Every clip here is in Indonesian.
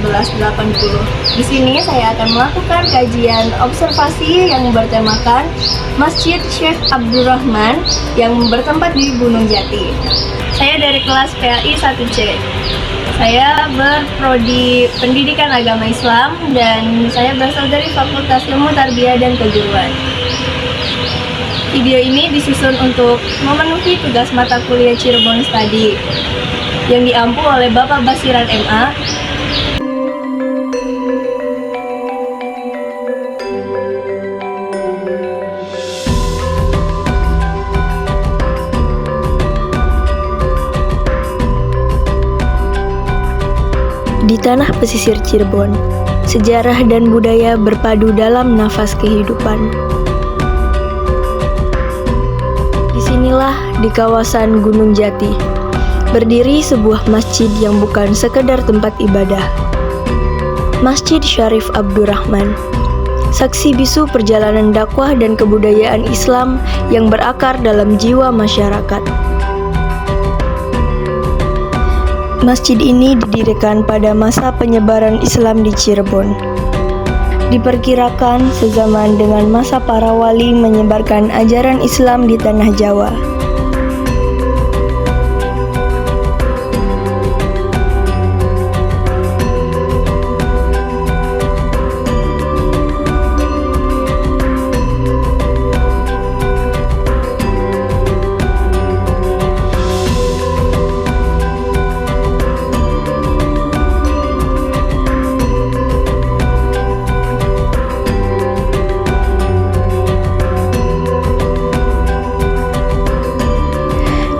1980. Di sini saya akan melakukan kajian observasi yang bertemakan Masjid Syekh Abdurrahman yang bertempat di Gunung Jati. Saya dari kelas PAI 1C. Saya berprodi Pendidikan Agama Islam dan saya berasal dari Fakultas Ilmu Tarbiyah dan Keguruan. Video ini disusun untuk memenuhi tugas mata kuliah Cirebon Study yang diampu oleh Bapak Basiran MA. Di tanah pesisir Cirebon, sejarah dan budaya berpadu dalam nafas kehidupan. Disinilah di kawasan Gunung Jati, berdiri sebuah masjid yang bukan sekedar tempat ibadah. Masjid Syarif Abdurrahman, saksi bisu perjalanan dakwah dan kebudayaan Islam yang berakar dalam jiwa masyarakat. Masjid ini didirikan pada masa penyebaran Islam di Cirebon. Diperkirakan sezaman dengan masa para wali menyebarkan ajaran Islam di tanah Jawa.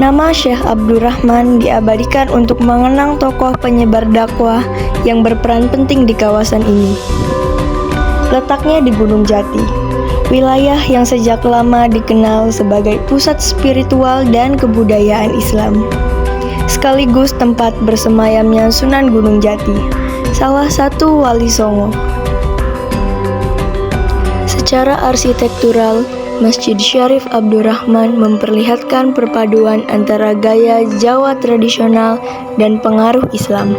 Nama Syekh Abdurrahman diabadikan untuk mengenang tokoh penyebar dakwah yang berperan penting di kawasan ini. Letaknya di Gunung Jati, wilayah yang sejak lama dikenal sebagai pusat spiritual dan kebudayaan Islam, sekaligus tempat bersemayamnya Sunan Gunung Jati, salah satu wali Songo. Secara arsitektural, Masjid Syarif Abdurrahman memperlihatkan perpaduan antara gaya Jawa tradisional dan pengaruh Islam.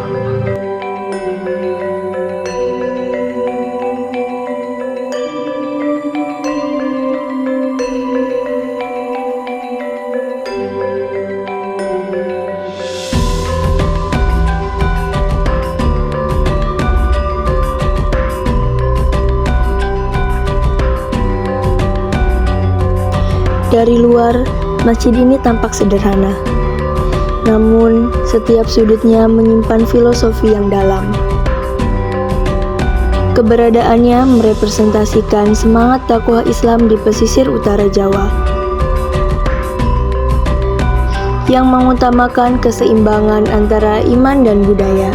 Dari luar, masjid ini tampak sederhana. Namun, setiap sudutnya menyimpan filosofi yang dalam. Keberadaannya merepresentasikan semangat dakwah Islam di pesisir utara Jawa, yang mengutamakan keseimbangan antara iman dan budaya.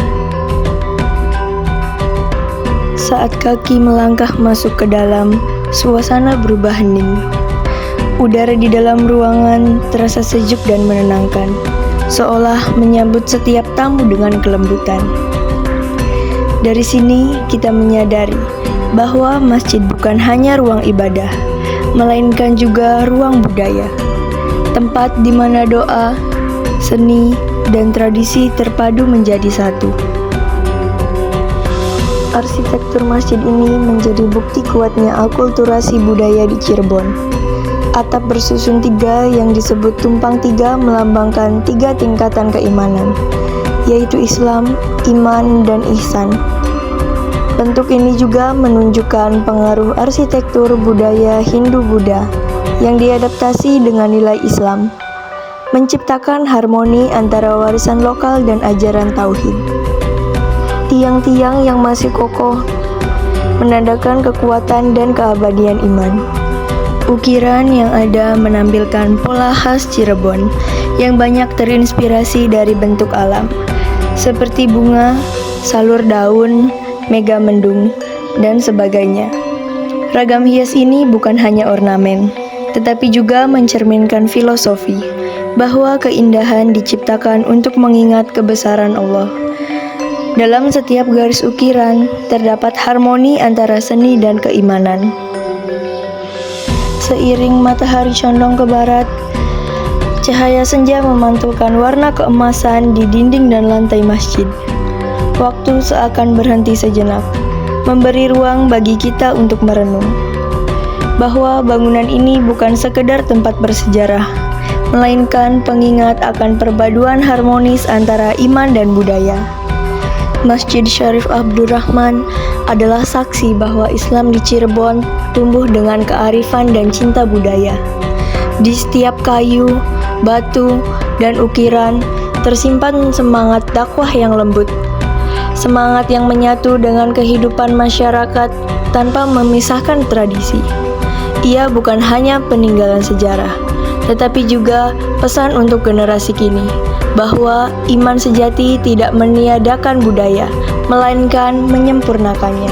Saat kaki melangkah masuk ke dalam, suasana berubah hening. Udara di dalam ruangan terasa sejuk dan menenangkan, seolah menyambut setiap tamu dengan kelembutan. Dari sini kita menyadari bahwa masjid bukan hanya ruang ibadah, melainkan juga ruang budaya, tempat di mana doa, seni, dan tradisi terpadu menjadi satu. Arsitektur masjid ini menjadi bukti kuatnya akulturasi budaya di Cirebon. Atap bersusun 3 yang disebut tumpang 3 melambangkan 3 tingkatan keimanan, yaitu Islam, iman, dan ihsan. Bentuk ini juga menunjukkan pengaruh arsitektur budaya Hindu-Buddha yang diadaptasi dengan nilai Islam, menciptakan harmoni antara warisan lokal dan ajaran tauhid. Tiang-tiang yang masih kokoh menandakan kekuatan dan keabadian iman. Ukiran yang ada menampilkan pola khas Cirebon yang banyak terinspirasi dari bentuk alam, seperti bunga, salur daun, mega mendung, dan sebagainya. Ragam hias ini bukan hanya ornamen, tetapi juga mencerminkan filosofi, bahwa keindahan diciptakan untuk mengingat kebesaran Allah. Dalam setiap garis ukiran, terdapat harmoni antara seni dan keimanan. Seiring matahari condong ke barat, cahaya senja memantulkan warna keemasan di dinding dan lantai masjid. waktu seakan berhenti sejenak, memberi ruang bagi kita untuk merenung bahwa bangunan ini bukan sekedar tempat bersejarah, melainkan pengingat akan perpaduan harmonis antara iman dan budaya. Masjid Syarif Abdurrahman adalah saksi bahwa Islam di Cirebon tumbuh dengan kearifan dan cinta budaya. Di setiap kayu, batu, dan ukiran tersimpan semangat dakwah yang lembut, semangat yang menyatu dengan kehidupan masyarakat tanpa memisahkan tradisi. Ia bukan hanya peninggalan sejarah, tetapi juga pesan untuk generasi kini, bahwa iman sejati tidak meniadakan budaya, melainkan menyempurnakannya.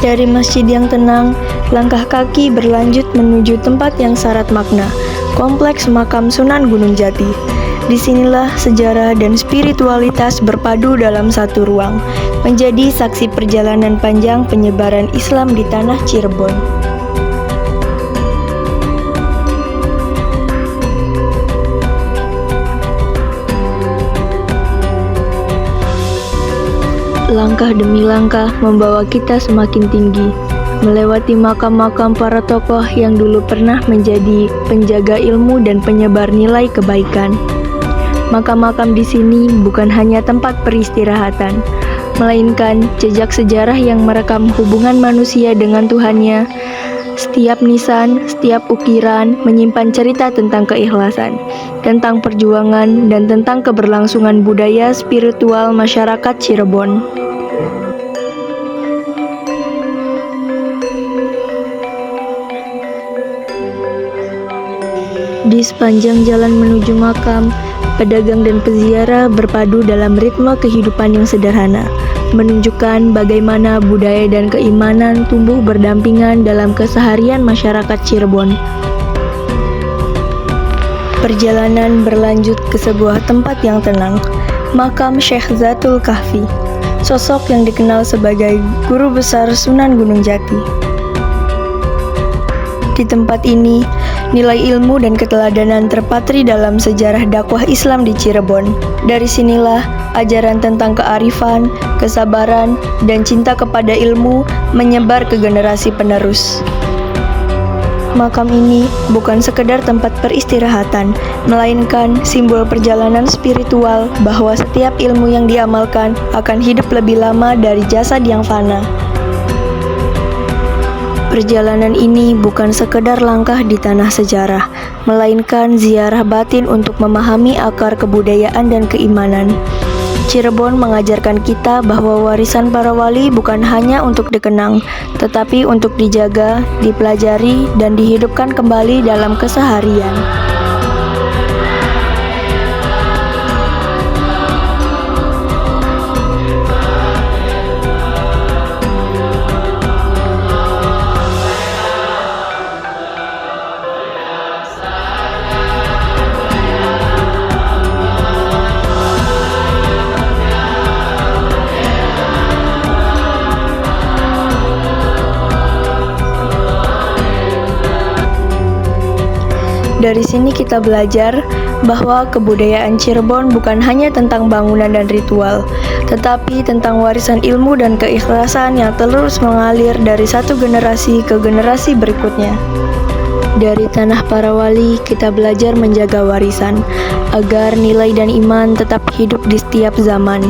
Dari masjid yang tenang, langkah kaki berlanjut menuju tempat yang syarat makna, Kompleks Makam Sunan Gunung Jati. Disinilah sejarah dan spiritualitas berpadu dalam satu ruang, menjadi saksi perjalanan panjang penyebaran Islam di tanah Cirebon. Langkah demi langkah membawa kita semakin tinggi, melewati makam-makam para tokoh yang dulu pernah menjadi penjaga ilmu dan penyebar nilai kebaikan. Makam-makam di sini bukan hanya tempat peristirahatan, melainkan jejak sejarah yang merekam hubungan manusia dengan Tuhannya. Setiap nisan, setiap ukiran menyimpan cerita tentang keikhlasan, tentang perjuangan, dan tentang keberlangsungan budaya spiritual masyarakat Cirebon. Di sepanjang jalan menuju makam, pedagang dan peziarah berpadu dalam ritme kehidupan yang sederhana, menunjukkan bagaimana budaya dan keimanan tumbuh berdampingan dalam keseharian masyarakat Cirebon. Perjalanan berlanjut ke sebuah tempat yang tenang, makam Syekh Zatul Kahfi, sosok yang dikenal sebagai guru besar Sunan Gunung Jati. Di tempat ini, nilai ilmu dan keteladanan terpatri dalam sejarah dakwah Islam di Cirebon. Dari sinilah ajaran tentang kearifan, kesabaran, dan cinta kepada ilmu menyebar ke generasi penerus. Makam ini bukan sekedar tempat peristirahatan, melainkan simbol perjalanan spiritual bahwa setiap ilmu yang diamalkan akan hidup lebih lama dari jasad yang fana. Perjalanan ini bukan sekedar langkah di tanah sejarah, melainkan ziarah batin untuk memahami akar kebudayaan dan keimanan. Cirebon mengajarkan kita bahwa warisan para wali bukan hanya untuk dikenang, tetapi untuk dijaga, dipelajari, dan dihidupkan kembali dalam keseharian. Dari sini kita belajar bahwa kebudayaan Cirebon bukan hanya tentang bangunan dan ritual, tetapi tentang warisan ilmu dan keikhlasan yang terus mengalir dari satu generasi ke generasi berikutnya. Dari tanah para wali, kita belajar menjaga warisan, agar nilai dan iman tetap hidup di setiap zaman.